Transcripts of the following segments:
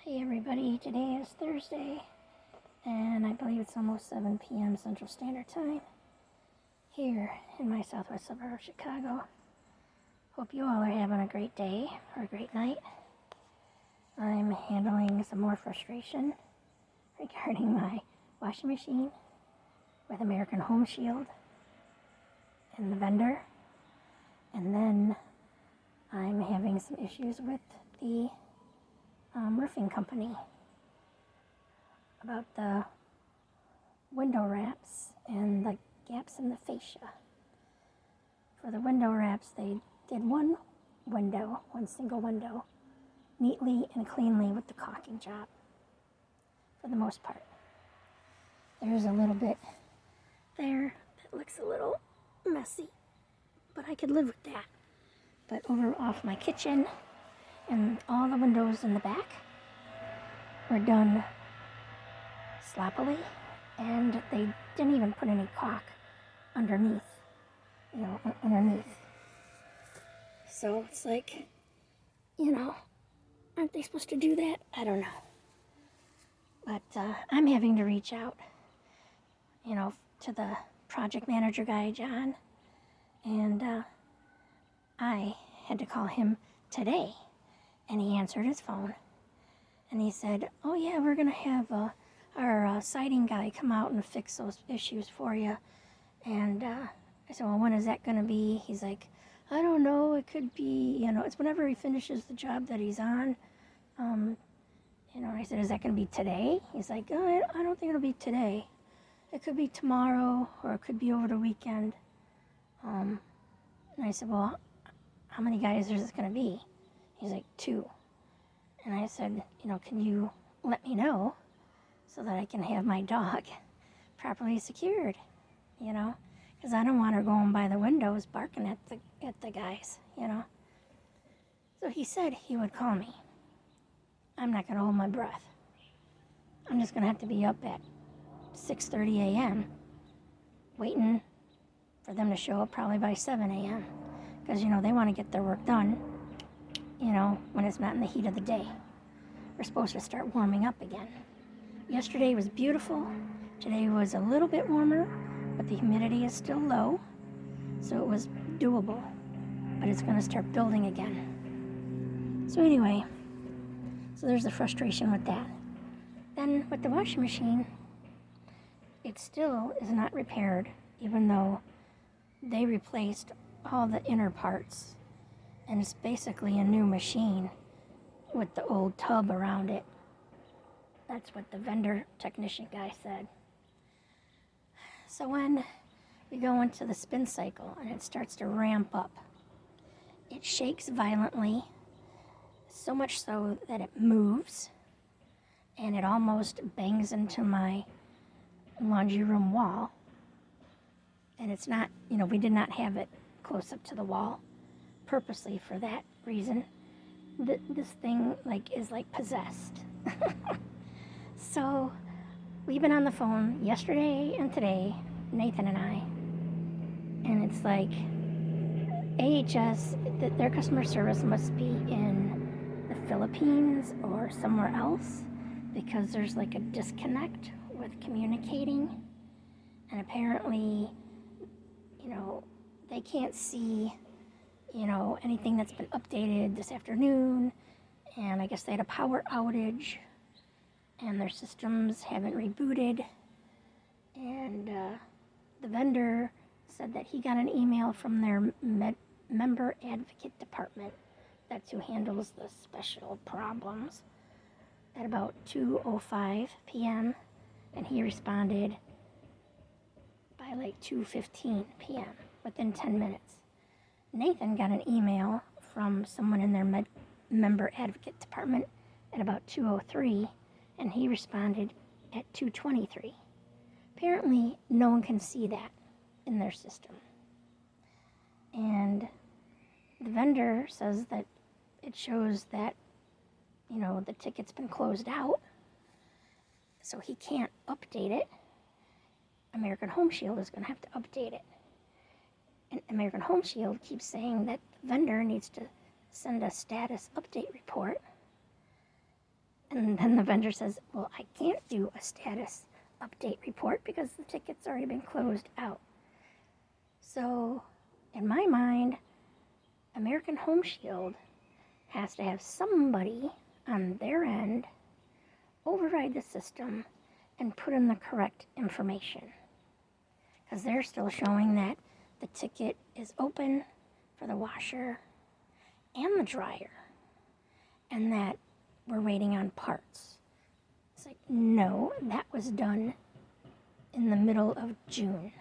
Hey everybody, today is Thursday, and I believe it's almost 7 p.m. Central Standard Time here in my southwest suburb of Chicago. Hope you all are having a great day or a great night. I'm handling some more frustration regarding my washing machine with American Home Shield and the vendor, and then I'm having some issues with the roofing company about the window wraps and the gaps in the fascia. For the window wraps, they did one single window, neatly and cleanly with the caulking job, for the most part. There's a little bit there that looks a little messy, but I could live with that. But over off my kitchen and all the windows in the back were done sloppily, and they didn't even put any caulk underneath. So it's like, aren't they supposed to do that? I don't know. But I'm having to reach out, to the project manager guy, John, and I had to call him today, and he answered his phone, and he said, oh yeah, we're going to have our siding guy come out and fix those issues for you. And I said, well, when is that going to be? He's like, I don't know, it could be, it's whenever he finishes the job that he's on. I said, is that going to be today? He's like, oh, I don't think it'll be today. It could be tomorrow, or it could be over the weekend. And I said, well, how many guys is this going to be? He's like, 2. And I said, can you let me know so that I can have my dog properly secured, because I don't want her going by the windows barking at the guys, So he said he would call me. I'm not going to hold my breath. I'm just going to have to be up at 6:30 a.m. waiting for them to show up probably by 7 a.m. because, they want to get their work done, when it's not in the heat of the day. We're supposed to start warming up again. Yesterday was beautiful. Today was a little bit warmer, but the humidity is still low, so it was doable. But it's going to start building again. So anyway, there's the frustration with that. Then with the washing machine, it still is not repaired, even though they replaced all the inner parts, and it's basically a new machine with the old tub around it. That's what the vendor technician guy said. So when we go into the spin cycle and it starts to ramp up, it shakes violently, so much so that it moves, and it almost bangs into my laundry room wall. And it's not, we did not have it close up to the wall purposely for that reason. This thing is possessed. So we've been on the phone yesterday and today, Nathan and I, and it's like AHS, their customer service must be in the Philippines or somewhere else, because there's a disconnect with communicating, and apparently, they can't see, anything that's been updated this afternoon, and I guess they had a power outage, and their systems haven't rebooted, and the vendor said that he got an email from their member advocate department, that's who handles the special problems, at about 2:05 p.m., and he responded by 2:15 p.m., within 10 minutes. Nathan got an email from someone in their member advocate department at about 2:03, and he responded at 2:23. Apparently, no one can see that in their system. And the vendor says that it shows that, the ticket's been closed out, so he can't update it. American Home Shield is going to have to update it. And American Home Shield keeps saying that the vendor needs to send a status update report And then the vendor says, well, I can't do a status update report because the ticket's already been closed out. So, in my mind, American Home Shield has to have somebody on their end override the system and put in the correct information. Because they're still showing that the ticket is open for the washer and the dryer, and that we're waiting on parts. It's like, no, that was done in the middle of June.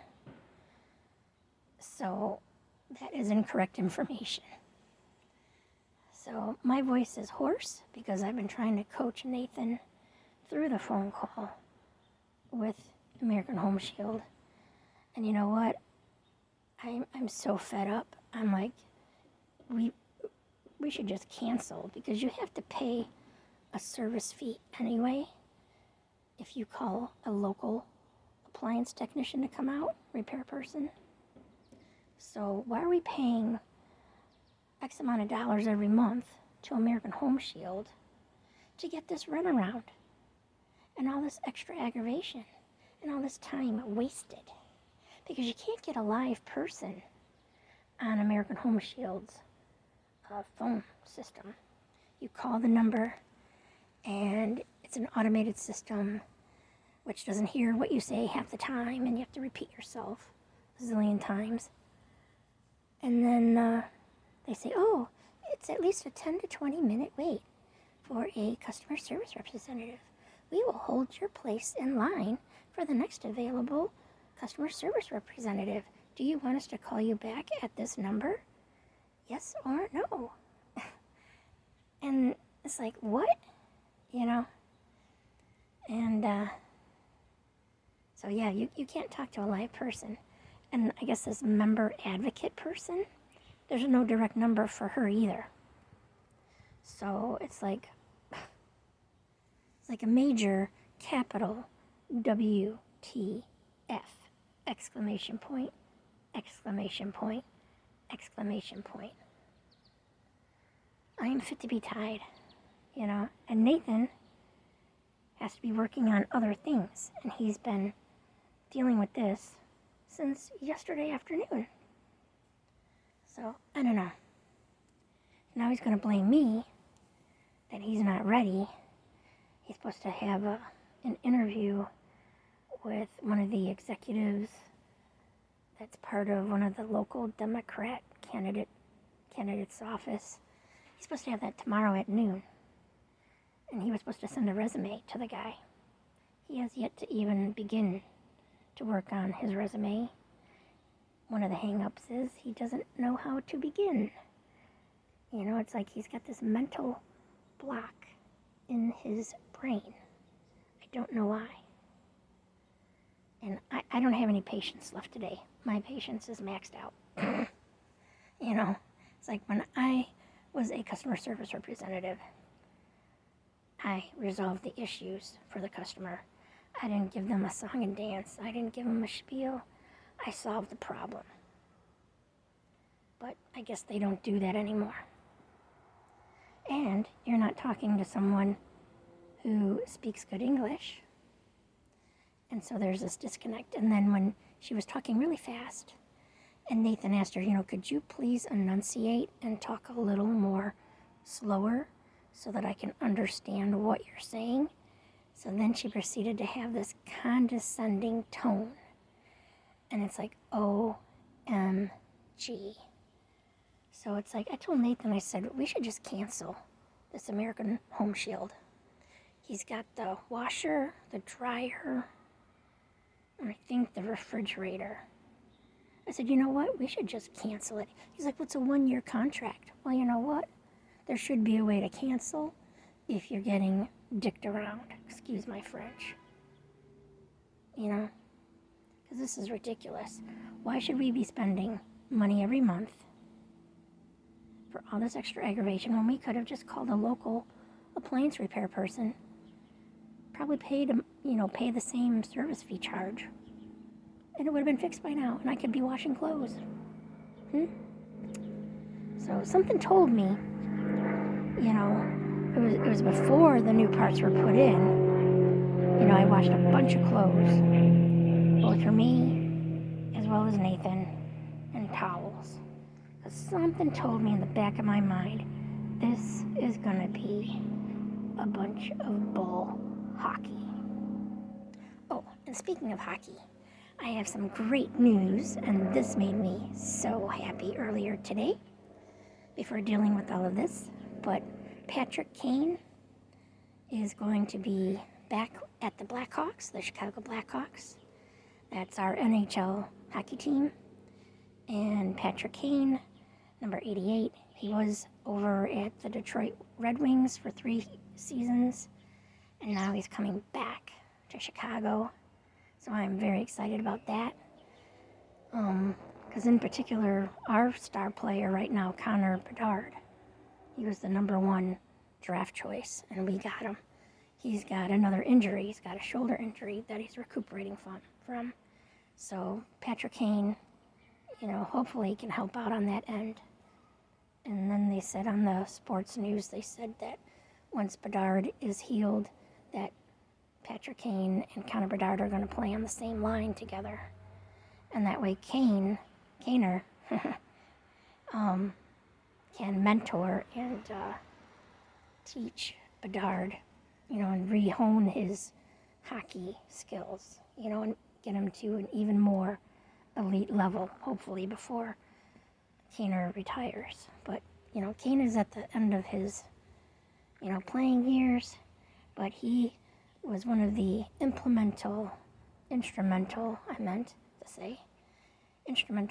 So that is incorrect information. So my voice is hoarse because I've been trying to coach Nathan through the phone call with American Home Shield. And you know what? I'm so fed up. I'm like, we should just cancel, because you have to pay a service fee anyway if you call a local appliance technician to come out, repair person. So why are we paying X amount of dollars every month to American Home Shield to get this runaround and all this extra aggravation and all this time wasted? Because you can't get a live person on American Home Shield's phone system. You call the number, and it's an automated system which doesn't hear what you say half the time, and you have to repeat yourself a zillion times. And then they say, oh, it's at least a 10 to 20 minute wait for a customer service representative. We will hold your place in line for the next available customer service representative. Do you want us to call you back at this number? Yes or no? And it's like, what? You know? And so yeah, you can't talk to a live person. And I guess this member advocate person, there's no direct number for her either. So it's like a major capital WTF, exclamation point, exclamation point, exclamation point. I am fit to be tied, you know. And Nathan has to be working on other things, and he's been dealing with this since yesterday afternoon. So, I don't know. Now he's going to blame me that he's not ready. He's supposed to have an interview with one of the executives that's part of one of the local Democrat candidate's office. He's supposed to have that tomorrow at noon. And he was supposed to send a resume to the guy. He has yet to even begin to work on his resume. One of the hang-ups is he doesn't know how to begin. You know, it's like he's got this mental block in his brain. I don't know why. And I don't have any patience left today. My patience is maxed out. You know, it's like when I was a customer service representative, I resolved the issues for the customer. I didn't give them a song and dance. I didn't give them a spiel. I solved the problem. But I guess they don't do that anymore. And you're not talking to someone who speaks good English. And so there's this disconnect. And then when she was talking really fast, and Nathan asked her, you know, could you please enunciate and talk a little more slower so that I can understand what you're saying? So then she proceeded to have this condescending tone. And it's like, OMG. So it's like, I told Nathan, I said, we should just cancel this American Home Shield. He's got the washer, the dryer, and I think the refrigerator. I said, you know what? We should just cancel it. He's like, what's a 1-year contract? Well, you know what? There should be a way to cancel if you're getting dicked around. Excuse my French. You know? Because this is ridiculous. Why should we be spending money every month for all this extra aggravation when we could have just called a local appliance repair person? Probably pay the same service fee charge. And it would have been fixed by now, and I could be washing clothes. So something told me, you know, it it was before the new parts were put in. You know, I washed a bunch of clothes, both for me as well as Nathan, and towels. Because something told me in the back of my mind, this is gonna be a bunch of bull hockey. Oh, and speaking of hockey, I have some great news, and this made me so happy earlier today before dealing with all of this. But Patrick Kane is going to be back at the Blackhawks, the Chicago Blackhawks. That's our NHL hockey team. And Patrick Kane, number 88, he was over at the Detroit Red Wings for 3 seasons, and now he's coming back to Chicago. So I'm very excited about that. Because in particular, our star player right now, Connor Bedard, he was the number 1 draft choice, and we got him. He's got another injury. He's got a shoulder injury that he's recuperating from. So Patrick Kane, you know, hopefully he can help out on that end. And then they said on the sports news, they said that once Bedard is healed, that Patrick Kane and Connor Bedard are going to play on the same line together. And that way Kaner can mentor and teach Bedard, you know, and re-hone his hockey skills, you know, and get him to an even more elite level, hopefully, before Kaner retires. But, you know, Kane is at the end of his, you know, playing years, but he was one of the instrumental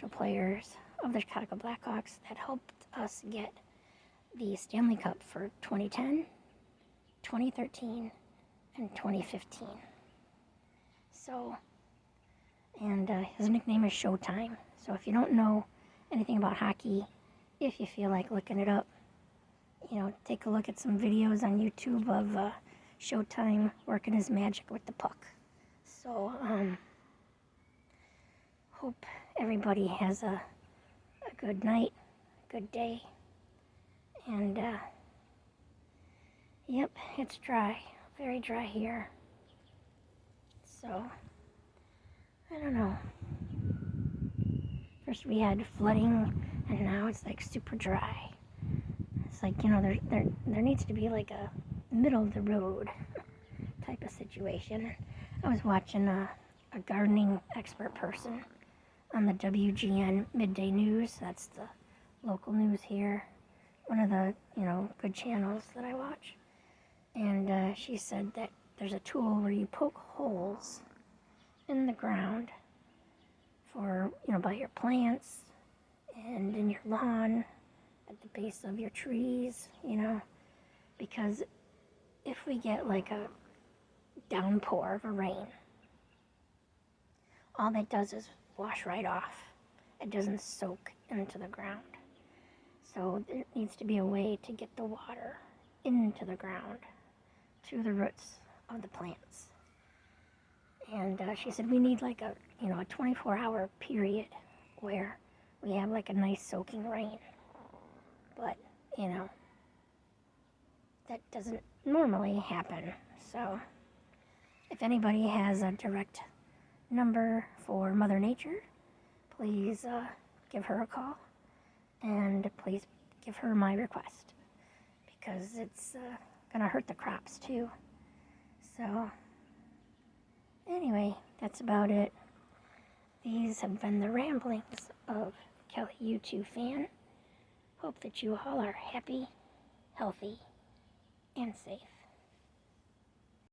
players of the Chicago Blackhawks that helped us get the Stanley Cup for 2010, 2013, and 2015. So, and his nickname is Showtime. So if you don't know anything about hockey, if you feel like looking it up, you know, take a look at some videos on YouTube of Showtime working his magic with the puck. So, hope everybody has a good night, good day, and, yep, it's dry, very dry here, so, I don't know. First we had flooding, and now it's like super dry. It's like, you know, there needs to be like a middle of the road type of situation. I was watching a gardening expert person on the WGN Midday News. That's the local news here, one of the, you know, good channels that I watch. And she said that there's a tool where you poke holes in the ground for, you know, by your plants and in your lawn, at the base of your trees, you know, because if we get like a downpour of a rain, all that does is wash right off. It doesn't soak into the ground. So there needs to be a way to get the water into the ground through the roots of the plants. And she said we need like a 24-hour period where we have like a nice soaking rain. But, you know, that doesn't normally happen. So if anybody has a direct number for Mother Nature, please give her a call, and please give her my request, because it's gonna hurt the crops too. So anyway, that's about it. These have been the ramblings of Kelly U2 fan. Hope that you all are happy, healthy, and safe.